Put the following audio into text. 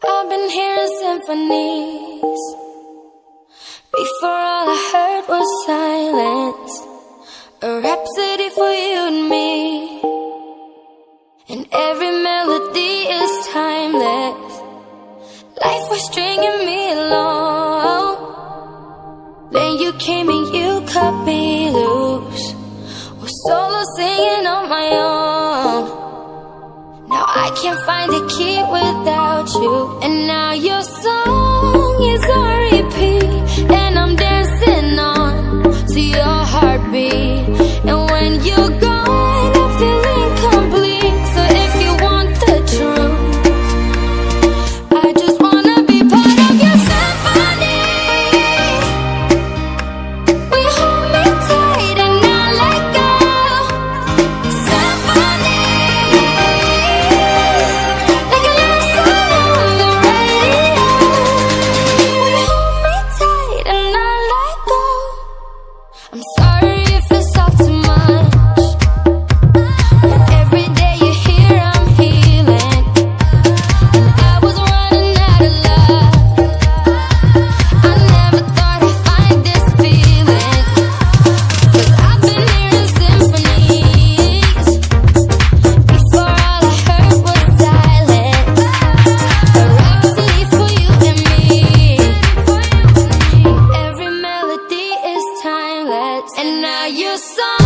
I've been hearing symphonies. Before all I heard was silence. A rhapsody for you and me. And every melody is timeless. Life was stringing me along. Then you came and you cut me loose. Was solo singing on my own. Now I can't find a key without you. And now your song is on repeat, and I'm dancing on to your heartbeat. And when you're gone, I feel incomplete. So if you want the truth, I just wanna be part of your symphony. We hold me tight and not let go. Symphony, like a love song on the radio. We hold me tight and not let go. I'm sorry if it's all too much, but every day you're here I'm healing. And I was running out of love. I never thought I'd find this feeling. 'Cause I've been hearing symphonies. Before all I heard was silence. A rhapsody for you and me. Every melody is timeless. And now your song